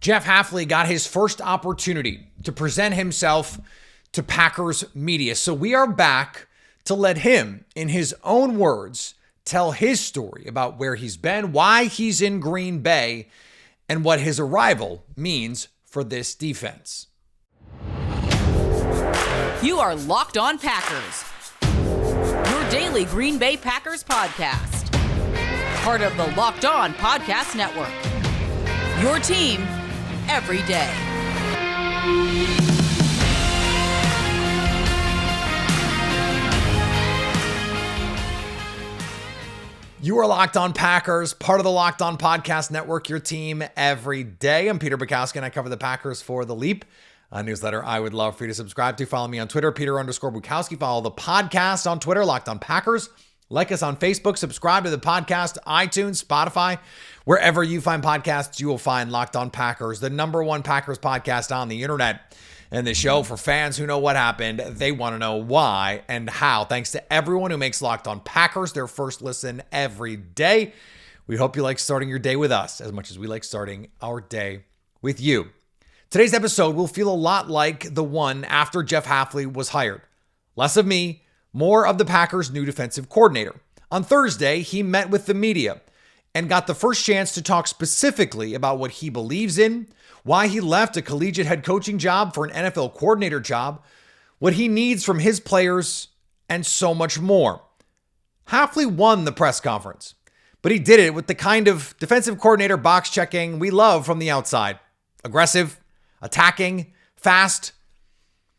Jeff Hafley got his first opportunity to present himself to Packers media. So we are back to let him, in his own words, tell his story about where he's been, why he's in Green Bay, and what his arrival means for this defense. You are Locked On Packers, your daily Green Bay Packers podcast. Part of the Locked On Podcast Network, your team every day. You are Locked On Packers, part of the Locked On Podcast Network, your team every day. I'm Peter Bukowski, and I cover the Packers for The Leap, a newsletter I would love for you to subscribe to. Follow me on Twitter, Peter_Bukowski. Follow the podcast on Twitter, Locked On Packers. Like us on Facebook, subscribe to the podcast, iTunes, Spotify. Wherever you find podcasts, you will find Locked On Packers, the number one Packers podcast on the internet. And the show for fans who know what happened, they want to know why and how. Thanks to everyone who makes Locked On Packers their first listen every day. We hope you like starting your day with us as much as we like starting our day with you. Today's episode will feel a lot like the one after Jeff Hafley was hired. Less of me, more of the Packers' new defensive coordinator. On Thursday, he met with the media and got the first chance to talk specifically about what he believes in, why he left a collegiate head coaching job for an NFL coordinator job, what he needs from his players, and so much more. Hafley won the press conference, but he did it with the kind of defensive coordinator box checking we love from the outside. Aggressive, attacking, fast.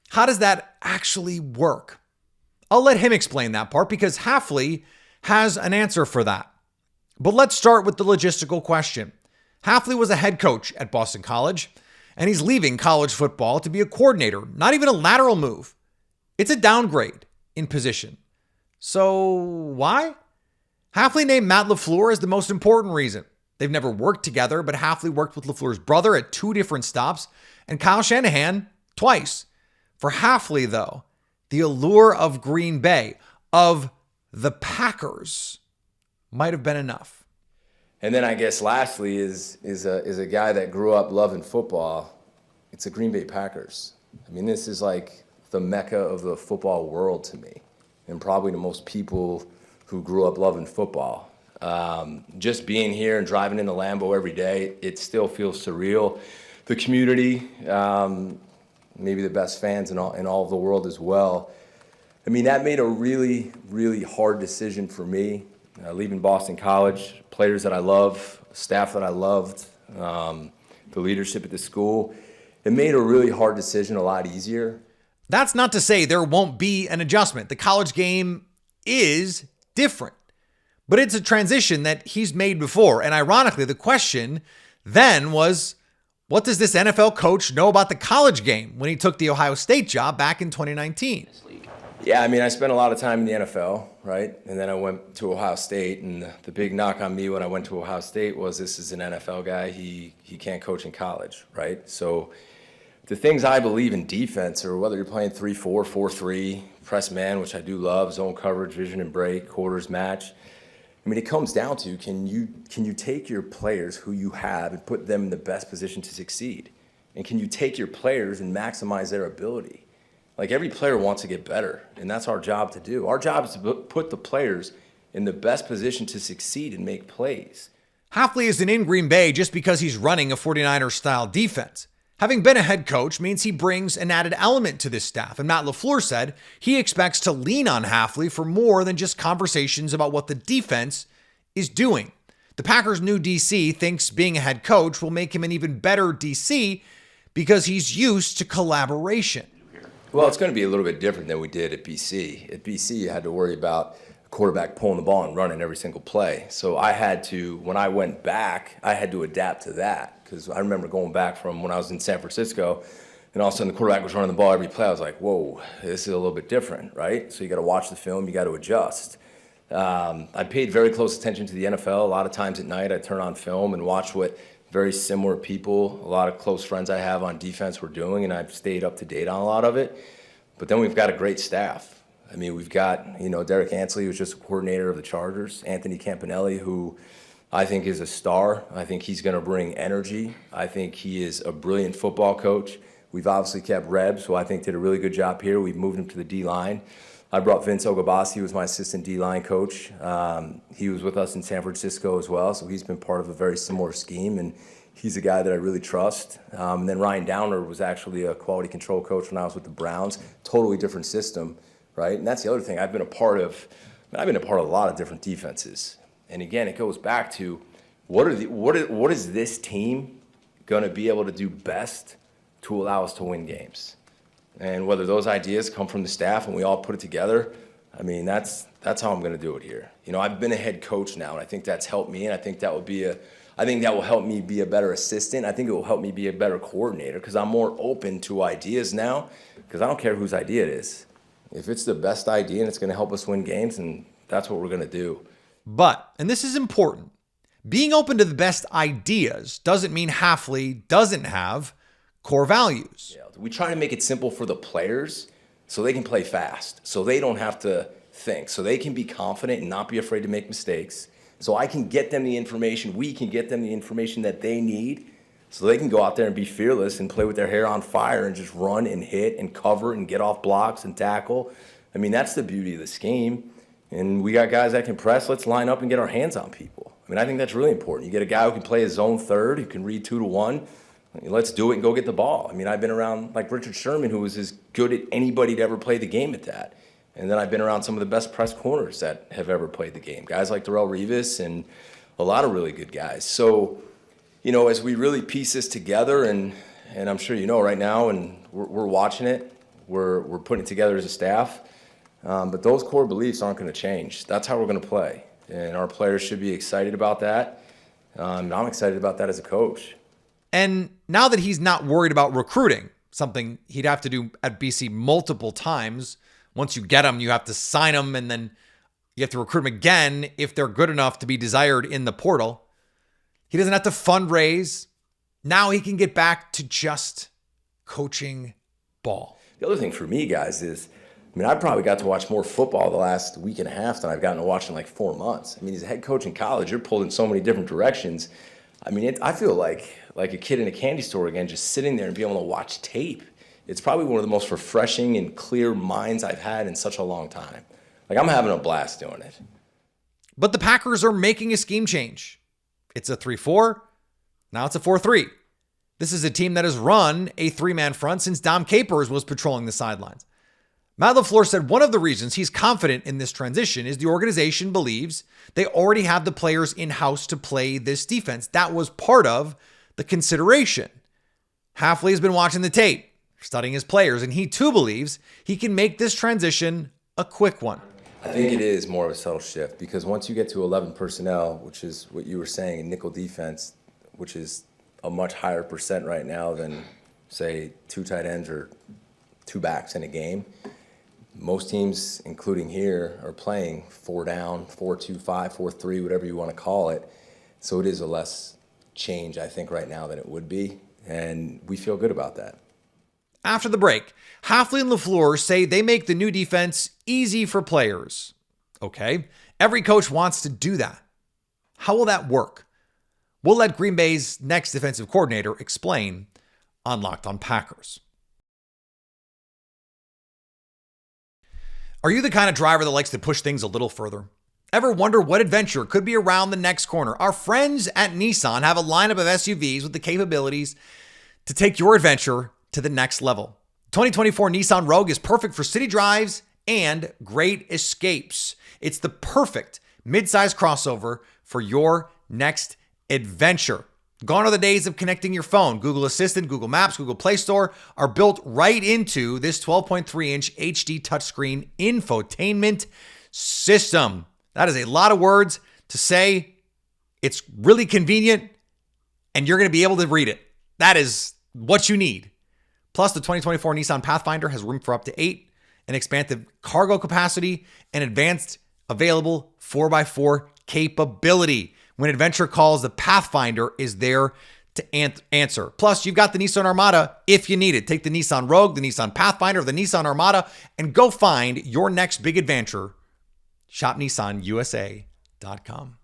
How does that actually work? I'll let him explain that part because Hafley has an answer for that. But let's start with the logistical question. Hafley was a head coach at Boston College, and he's leaving college football to be a coordinator, not even a lateral move. It's a downgrade in position. So why? Hafley named Matt LaFleur as the most important reason. They've never worked together, but Hafley worked with LaFleur's brother at 2 different stops, and Kyle Shanahan twice. For Hafley, though, the allure of Green Bay, of the Packers, might have been enough. And then I guess lastly is a guy that grew up loving football. It's the Green Bay Packers. I mean, this is like the mecca of the football world to me, and probably to most people who grew up loving football. Just being here and driving in the Lambeau every day, it still feels surreal. The community, maybe the best fans in all of the world as well. I mean, that made a really, really hard decision for me. Leaving Boston College, players that I love, staff that I loved, the leadership at the school. It made a really hard decision a lot easier. That's not to say there won't be an adjustment. The college game is different, but it's a transition that he's made before. And ironically, the question then was, what does this NFL coach know about the college game when he took the Ohio State job back in 2019? Yeah, I mean, I spent a lot of time in the NFL, right? And then I went to Ohio State, and the big knock on me when I went to Ohio State was this is an NFL guy. He can't coach in college, right? So the things I believe in defense, or whether you're playing 3-4, 4-3, press man, which I do love, zone coverage, vision and break, quarters match. I mean, it comes down to can you take your players who you have and put them in the best position to succeed? And can you take your players and maximize their ability? Like, every player wants to get better, and that's our job to do. Our job is to put the players in the best position to succeed and make plays. Hafley isn't in Green Bay just because he's running a 49ers-style defense. Having been a head coach means he brings an added element to this staff, and Matt LaFleur said he expects to lean on Hafley for more than just conversations about what the defense is doing. The Packers' new DC thinks being a head coach will make him an even better DC because he's used to collaboration. Well, it's going to be a little bit different than we did at BC. At BC, you had to worry about a quarterback pulling the ball and running every single play. So I had to, when I went back, I had to adapt to that. Because I remember going back from when I was in San Francisco, and all of a sudden the quarterback was running the ball every play. I was like, whoa, this is a little bit different, right? So you got to watch the film, you got to adjust. I paid very close attention to the NFL. A lot of times at night, I turn on film and watch what very similar people, a lot of close friends I have on defense were doing, and I've stayed up to date on a lot of it. But then we've got a great staff. I mean, we've got, Derek Ansley, who's just a coordinator of the Chargers, Anthony Campanelli, who I think is a star. I think he's going to bring energy. I think he is a brilliant football coach. We've obviously kept Reb, who I think did a really good job here. We've moved him to the D-line. I brought Vince Ogabasi, who was my assistant D-line coach. He was with us in San Francisco as well, so he's been part of a very similar scheme, and he's a guy that I really trust. And then Ryan Downer was actually a quality control coach when I was with the Browns. Totally different system, right? And that's the other thing. I've been a part of a lot of different defenses. And again, it goes back to what is this team going to be able to do best to allow us to win games? And whether those ideas come from the staff and we all put it together, I mean, that's how I'm going to do it here. You know, I've been a head coach now, and I think that's helped me, and I think that will help me be a better assistant. I think it will help me be a better coordinator because I'm more open to ideas now because I don't care whose idea it is. If it's the best idea and it's going to help us win games, then that's what we're going to do. But, and this is important, being open to the best ideas doesn't mean Hafley doesn't have core values. Yeah, we try to make it simple for the players so they can play fast, so they don't have to think, so they can be confident and not be afraid to make mistakes, so I can get them the information, we can get them the information that they need so they can go out there and be fearless and play with their hair on fire and just run and hit and cover and get off blocks and tackle. I mean, that's the beauty of the scheme. And we got guys that can press. Let's line up and get our hands on people. I mean, I think that's really important. You get a guy who can play his zone third, who can read 2-1. Let's do it and go get the ball. I mean, I've been around like Richard Sherman, who was as good at anybody to ever play the game at that. And then I've been around some of the best press corners that have ever played the game. Guys like Darrelle Revis and a lot of really good guys. So, you know, as we really piece this together, and I'm sure you know right now, and we're watching it, we're putting it together as a staff. But those core beliefs aren't going to change. That's how we're going to play. And our players should be excited about that. I'm excited about that as a coach. And now that he's not worried about recruiting, something he'd have to do at BC multiple times, once you get them, you have to sign them, and then you have to recruit them again if they're good enough to be desired in the portal. He doesn't have to fundraise. Now he can get back to just coaching ball. The other thing for me, guys, is, I mean, I probably got to watch more football the last week and a half than I've gotten to watch in like 4 months. I mean, as a head coach in college, you're pulled in so many different directions. I mean, I feel like a kid in a candy store again, just sitting there and being able to watch tape. It's probably one of the most refreshing and clear minds I've had in such a long time. Like, I'm having a blast doing it. But the Packers are making a scheme change. It's a 3-4. Now it's a 4-3. This is a team that has run a three-man front since Dom Capers was patrolling the sidelines. Matt LaFleur said one of the reasons he's confident in this transition is the organization believes they already have the players in-house to play this defense. That was part of the consideration. Hafley has been watching the tape, studying his players, and he too believes he can make this transition a quick one. I think it is more of a subtle shift because once you get to 11 personnel, which is what you were saying in nickel defense, which is a much higher percent right now than, say, 2 tight ends or 2 backs in a game. Most teams, including here, are playing 4 down, 4-2-5, 4-3, whatever you want to call it. So it is a less change, I think, right now than it would be, and we feel good about that. After the break, Hafley and LaFleur say they make the new defense easy for players. Okay, every coach wants to do that. How will that work? We'll let Green Bay's next defensive coordinator explain on Locked On Packers. Are you the kind of driver that likes to push things a little further? Ever wonder what adventure could be around the next corner? Our friends at Nissan have a lineup of SUVs with the capabilities to take your adventure to the next level. 2024 Nissan Rogue is perfect for city drives and great escapes. It's the perfect midsize crossover for your next adventure. Gone are the days of connecting your phone. Google Assistant, Google Maps, Google Play Store are built right into this 12.3-inch HD touchscreen infotainment system. That is a lot of words to say. It's really convenient, and you're going to be able to read it. That is what you need. Plus, the 2024 Nissan Pathfinder has room for up to 8, an expansive cargo capacity, and advanced available 4x4 capability. When adventure calls, the Pathfinder is there to answer. Plus, you've got the Nissan Armada if you need it. Take the Nissan Rogue, the Nissan Pathfinder, or the Nissan Armada, and go find your next big adventure. Shop NissanUSA.com.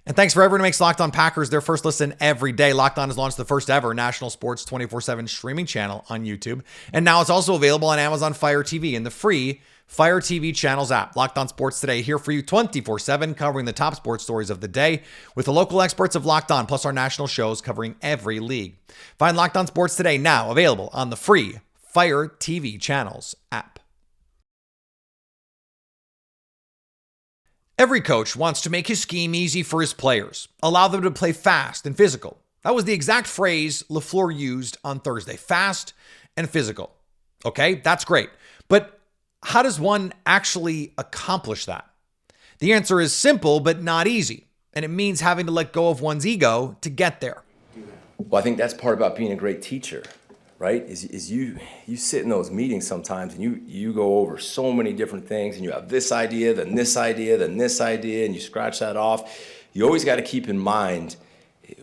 And thanks for everyone who makes Locked On Packers their first listen every day. Locked On has launched the first ever national sports 24/7 streaming channel on YouTube. And now it's also available on Amazon Fire TV in the free Fire TV channels app. Locked On Sports Today here for you 24/7, covering the top sports stories of the day with the local experts of Locked On, plus our national shows covering every league. Find Locked On Sports Today now available on the free Fire TV channels app. Every coach wants to make his scheme easy for his players, allow them to play fast and physical. That was the exact phrase LaFleur used on Thursday, fast and physical. Okay, that's great. But how does one actually accomplish that? The answer is simple, but not easy. And it means having to let go of one's ego to get there. Well, I think that's part about being a great teacher, right? Is you sit in those meetings sometimes and you go over so many different things and you have this idea, then this idea, then this idea, and you scratch that off. You always got to keep in mind,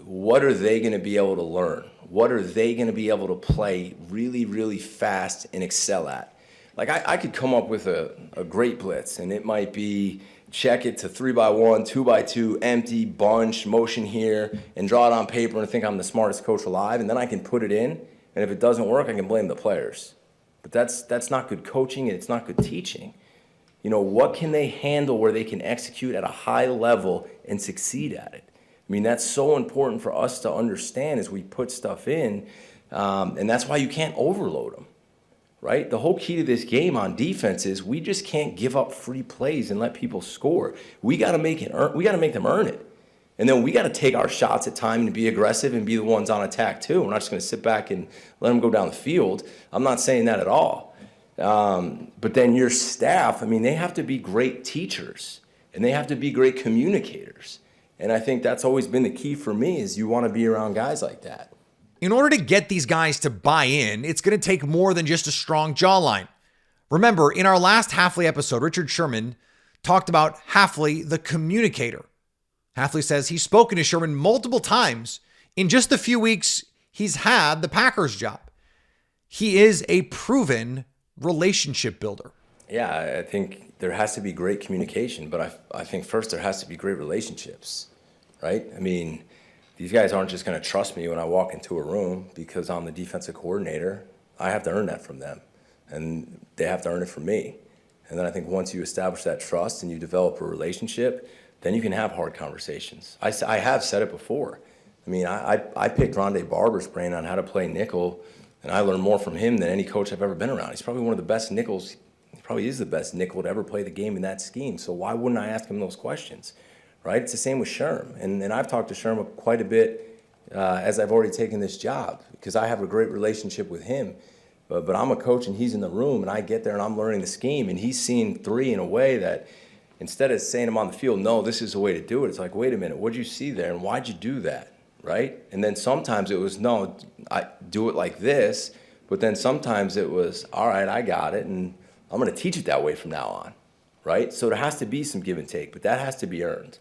what are they going to be able to learn? What are they going to be able to play really, really fast and excel at? Like I could come up with a great blitz, and it might be check it to 3x1, 2x2, empty, bunch, motion here, and draw it on paper and think I'm the smartest coach alive, and then I can put it in. And if it doesn't work, I can blame the players. But that's not good coaching, and it's not good teaching. You know, what can they handle where they can execute at a high level and succeed at it? I mean, that's so important for us to understand as we put stuff in, and that's why you can't overload them, right? The whole key to this game on defense is we just can't give up free plays and let people score. We got to make them earn it. And then we got to take our shots at time and be aggressive and be the ones on attack too. We're not just going to sit back and let them go down the field. I'm not saying that at all. But then your staff, I mean, they have to be great teachers and they have to be great communicators. And I think that's always been the key for me is you want to be around guys like that. In order to get these guys to buy in, it's going to take more than just a strong jawline. Remember, in our last Hafley episode, Richard Sherman talked about Hafley, the communicator. Hafley says he's spoken to Sherman multiple times in just the few weeks he's had the Packers job. He is a proven relationship builder. Yeah, I think there has to be great communication, but I think first there has to be great relationships, right? I mean, these guys aren't just going to trust me when I walk into a room because I'm the defensive coordinator. I have to earn that from them, and they have to earn it from me. And then I think once you establish that trust and you develop a relationship, then you can have hard conversations. I have said it before. I mean, I picked Rondé Barber's brain on how to play nickel, and I learned more from him than any coach I've ever been around. He's probably one of the best nickels. He probably is the best nickel to ever play the game in that scheme. So why wouldn't I ask him those questions, right? It's the same with Sherm. And I've talked to Sherm quite a bit as I've already taken this job because I have a great relationship with him. But I'm a coach, and he's in the room, and I get there, and I'm learning the scheme, and he's seeing three in a way that – instead of saying I'm on the field, no, this is the way to do it. It's like, wait a minute, what'd you see there, and why'd you do that, right? And then sometimes it was, no, I do it like this, but then sometimes it was, all right, I got it, and I'm going to teach it that way from now on, right? So there has to be some give and take, but that has to be earned,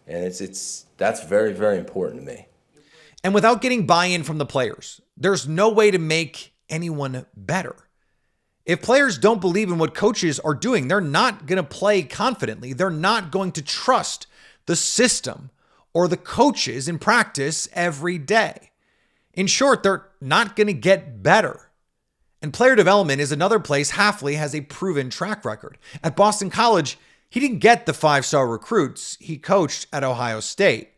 and that's very, very important to me. And without getting buy-in from the players, there's no way to make anyone better. If players don't believe in what coaches are doing, they're not going to play confidently. They're not going to trust the system or the coaches in practice every day. In short, they're not going to get better. And player development is another place Hafley has a proven track record. At Boston College, he didn't get the 5-star recruits he coached at Ohio State.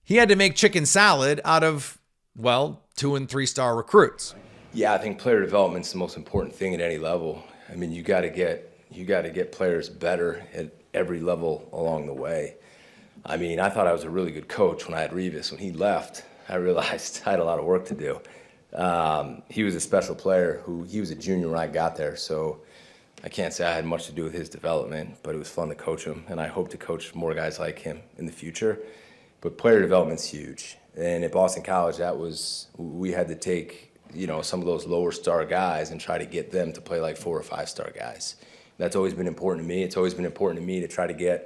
He had to make chicken salad out of, 2- and 3-star recruits. Yeah, I think player development is the most important thing at any level. I mean, you got to get players better at every level along the way. I mean, I thought I was a really good coach when I had Revis. When he left, I realized I had a lot of work to do. He was a special player he was a junior when I got there, so I can't say I had much to do with his development, but it was fun to coach him, and I hope to coach more guys like him in the future. But player development's huge. And at Boston College, we had to take some of those lower star guys and try to get them to play like 4- or 5-star guys. That's always been important to me. It's always been important to me to try to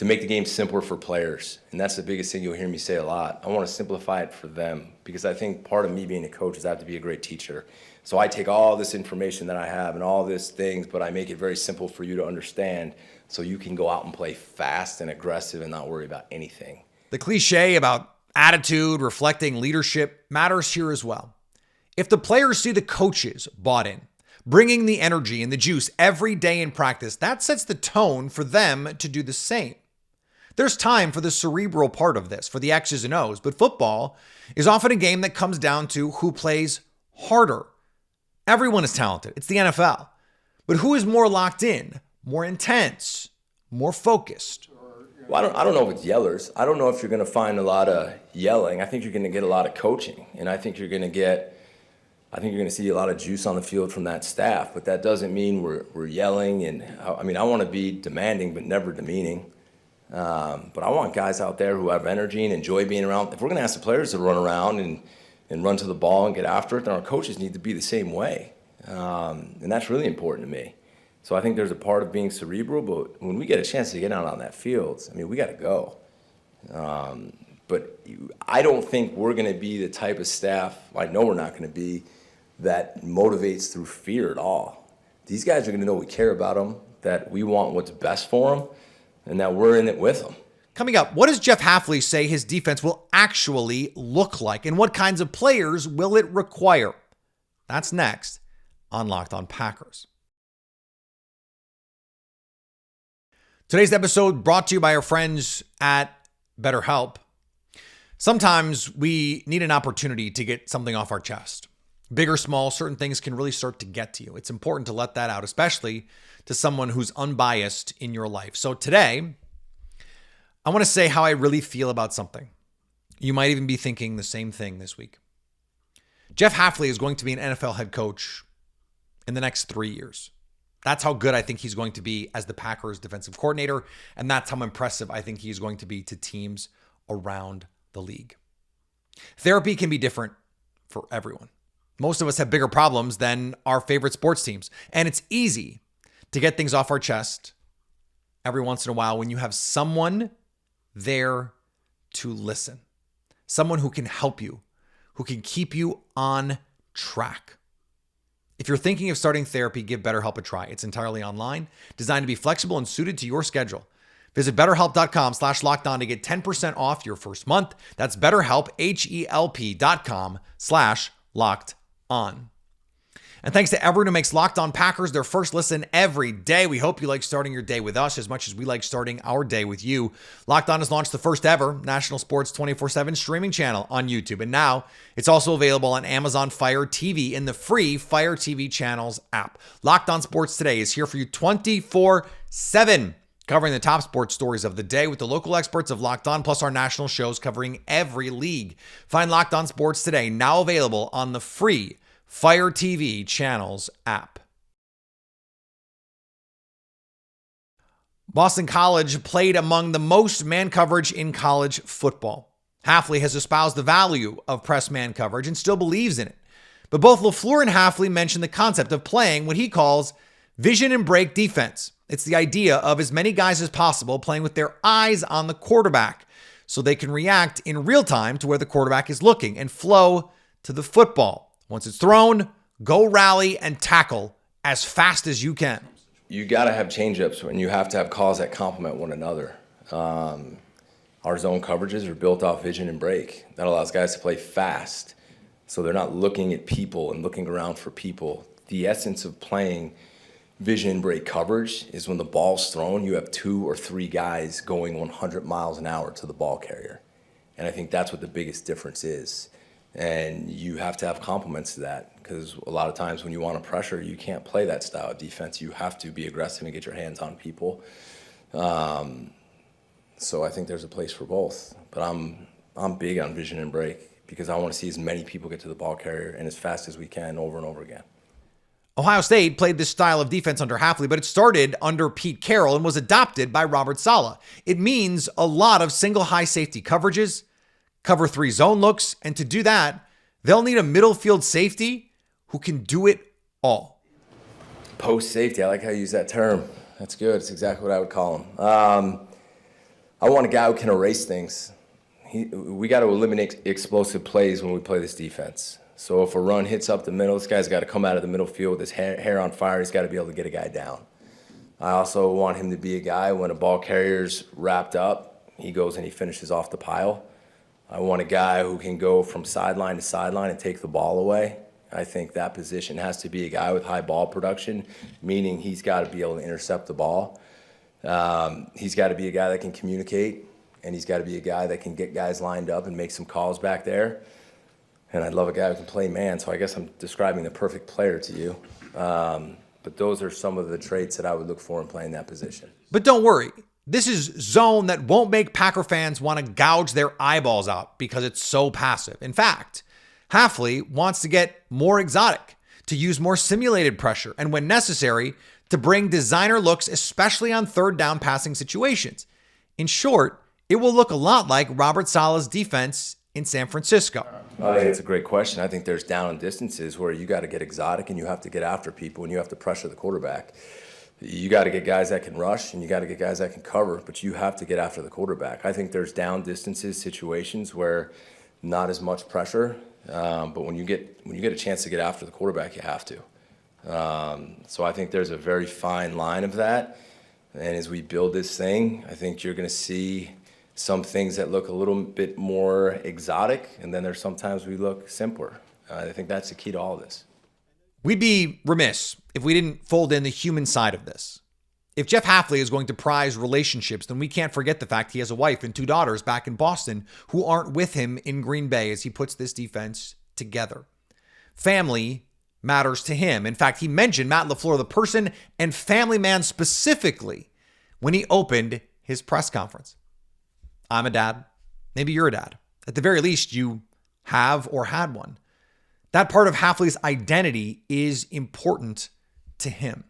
make the game simpler for players. And that's the biggest thing you'll hear me say a lot. I want to simplify it for them because I think part of me being a coach is I have to be a great teacher. So I take all this information that I have and all these things, but I make it very simple for you to understand so you can go out and play fast and aggressive and not worry about anything. The cliche about attitude, reflecting leadership matters here as well. If the players see the coaches bought in, bringing the energy and the juice every day in practice, that sets the tone for them to do the same. There's time for the cerebral part of this, for the X's and O's, but football is often a game that comes down to who plays harder. Everyone is talented. It's the NFL. But who is more locked in, more intense, more focused? Well, I don't know if it's yellers. I don't know if you're going to find a lot of yelling. I think you're going to get a lot of coaching, and I think you're going to see a lot of juice on the field from that staff. But that doesn't mean we're yelling. And I mean, I want to be demanding, but never demeaning. But I want guys out there who have energy and enjoy being around. If we're going to ask the players to run around and run to the ball and get after it, then our coaches need to be the same way. And that's really important to me. So I think there's a part of being cerebral, but when we get a chance to get out on that field, I mean, we got to go. But I don't think we're going to be the type of staff, I know we're not going to be, that motivates through fear at all. These guys are going to know we care about them, that we want what's best for them, and that we're in it with them. Coming up, what does Jeff Hafley say his defense will actually look like, and what kinds of players will it require? That's next on Locked On Packers. Today's episode brought to you by our friends at BetterHelp. Sometimes we need an opportunity to get something off our chest. Big or small, certain things can really start to get to you. It's important to let that out, especially to someone who's unbiased in your life. So today, I want to say how I really feel about something. You might even be thinking the same thing this week. Jeff Hafley is going to be an NFL head coach in the next 3 years. That's how good I think he's going to be as the Packers defensive coordinator, and that's how impressive I think he's going to be to teams around the league. Therapy can be different for everyone. Most of us have bigger problems than our favorite sports teams, and it's easy to get things off our chest every once in a while when you have someone there to listen, someone who can help you, who can keep you on track. If you're thinking of starting therapy, give BetterHelp a try. It's entirely online, designed to be flexible and suited to your schedule. Visit BetterHelp.com/lockedon to get 10% off your first month. That's BetterHelp, HELP.com/lockedon. And thanks to everyone who makes Locked On Packers their first listen every day. We hope you like starting your day with us as much as we like starting our day with you. Locked On has launched the first ever national sports 24/7 streaming channel on YouTube. And now it's also available on Amazon Fire TV in the free Fire TV channels app. Locked On Sports Today is here for you 24/7, covering the top sports stories of the day with the local experts of Locked On, plus our national shows covering every league. Find Locked On Sports Today, now available on the free Fire TV channels app. Boston College played among the most man coverage in college football. Hafley has espoused the value of press man coverage and still believes in it. But both LaFleur and Hafley mentioned the concept of playing what he calls vision and break defense. It's the idea of as many guys as possible playing with their eyes on the quarterback so they can react in real time to where the quarterback is looking and flow to the football. Once it's thrown, go rally and tackle as fast as you can. You got to have change-ups, and you have to have calls that complement one another. Our zone coverages are built off vision and break. That allows guys to play fast, so they're not looking at people and looking around for people. The essence of playing vision and break coverage is when the ball's thrown, you have 2 or 3 guys going 100 miles an hour to the ball carrier. And I think that's what the biggest difference is. And you have to have complements to that, because a lot of times when you want to pressure, you can't play that style of defense. You have to be aggressive and get your hands on people. So I think there's a place for both. But I'm big on vision and break because I want to see as many people get to the ball carrier and as fast as we can over and over again. Ohio State played this style of defense under Hafley, but it started under Pete Carroll and was adopted by Robert Saleh. It means a lot of single high safety coverages, cover 3 zone looks, and to do that, they'll need a middle field safety who can do it all. Post safety, I like how you use that term. That's good. It's exactly what I would call him. I want a guy who can erase things. We got to eliminate explosive plays when we play this defense. So if a run hits up the middle, this guy's got to come out of the middle field with his hair on fire. He's got to be able to get a guy down. I also want him to be a guy when a ball carrier's wrapped up, he goes and he finishes off the pile. I want a guy who can go from sideline to sideline and take the ball away. I think that position has to be a guy with high ball production, meaning he's got to be able to intercept the ball. He's got to be a guy that can communicate, and he's got to be a guy that can get guys lined up and make some calls back there. And I'd love a guy who can play man, so I guess I'm describing the perfect player to you. But those are some of the traits that I would look for in playing that position. But don't worry. This is zone that won't make Packer fans want to gouge their eyeballs out because it's so passive. In fact, Hafley wants to get more exotic, to use more simulated pressure, and when necessary, to bring designer looks, especially on third down passing situations. In short, it will look a lot like Robert Saleh's defense in San Francisco. I think it's a great question. I think there's down and distances where you got to get exotic and you have to get after people and you have to pressure the quarterback. You got to get guys that can rush and you got to get guys that can cover, but you have to get after the quarterback. I think there's down distances, situations where not as much pressure, but when you get a chance to get after the quarterback, you have to. So I think there's a very fine line of that. And as we build this thing, I think you're going to see some things that look a little bit more exotic, and then there's sometimes we look simpler. I think that's the key to all of this. We'd be remiss if we didn't fold in the human side of this. If Jeff Hafley is going to prize relationships, then we can't forget the fact he has a wife and 2 daughters back in Boston who aren't with him in Green Bay as he puts this defense together. Family matters to him. In fact, he mentioned Matt LaFleur, the person and family man specifically, when he opened his press conference. I'm a dad. Maybe you're a dad. At the very least, you have or had one. That part of Hafley's identity is important to him.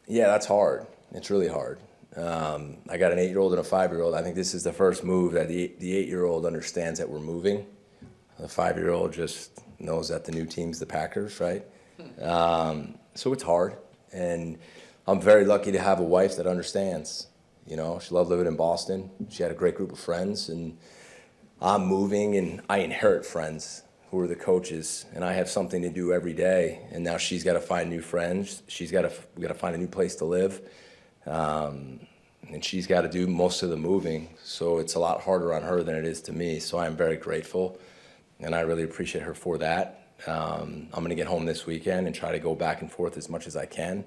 Yeah, that's hard. It's really hard. I got an 8-year-old and a 5-year-old. I think this is the first move that the 8-year-old understands that we're moving. The 5-year-old just knows that the new team's the Packers, right? So it's hard. And I'm very lucky to have a wife that understands. You know, she loved living in Boston. She had a great group of friends. And I'm moving, and I inherit friends who are the coaches, and I have something to do every day. And now she's got to find new friends. We got to find a new place to live, and she's got to do most of the moving. So it's a lot harder on her than it is to me. So I'm very grateful, and I really appreciate her for that. I'm going to get home this weekend and try to go back and forth as much as I can,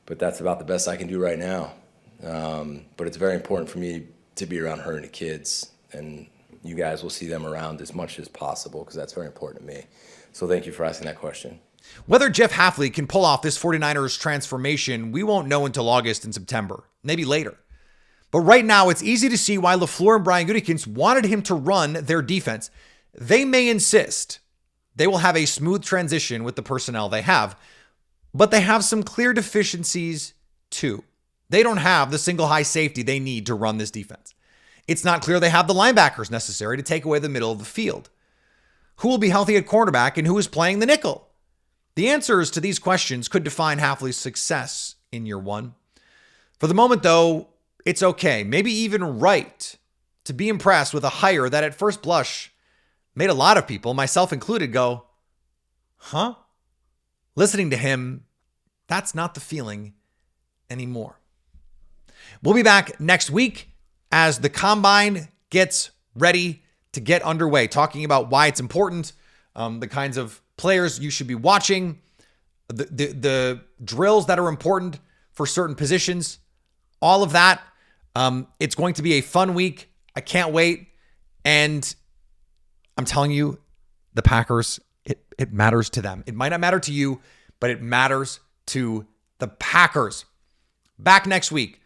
but that's about the best I can do right now. But it's very important for me to be around her and the kids, and you guys will see them around as much as possible because that's very important to me. So thank you for asking that question. Whether Jeff Hafley can pull off this 49ers transformation, we won't know until August and September, maybe later. But right now, it's easy to see why LaFleur and Brian Gutekunst wanted him to run their defense. They may insist they will have a smooth transition with the personnel they have, but they have some clear deficiencies too. They don't have the single high safety they need to run this defense. It's not clear they have the linebackers necessary to take away the middle of the field. Who will be healthy at cornerback and who is playing the nickel? The answers to these questions could define Hafley's success in year one. For the moment, though, it's okay, maybe even right, to be impressed with a hire that at first blush made a lot of people, myself included, go, huh? Listening to him, that's not the feeling anymore. We'll be back next week as the combine gets ready to get underway, talking about why it's important, the kinds of players you should be watching, the drills that are important for certain positions, all of that. It's going to be a fun week. I can't wait. And I'm telling you, the Packers, it matters to them. It might not matter to you, but it matters to the Packers. Back next week.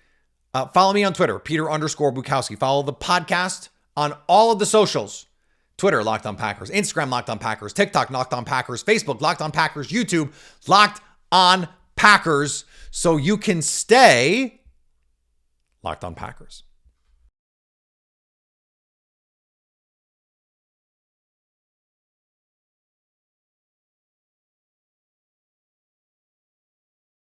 Follow me on Twitter, Peter_Bukowski. Follow the podcast on all of the socials. Twitter, Locked On Packers. Instagram, Locked On Packers. TikTok, Locked On Packers. Facebook, Locked On Packers. YouTube, Locked On Packers. So you can stay Locked On Packers.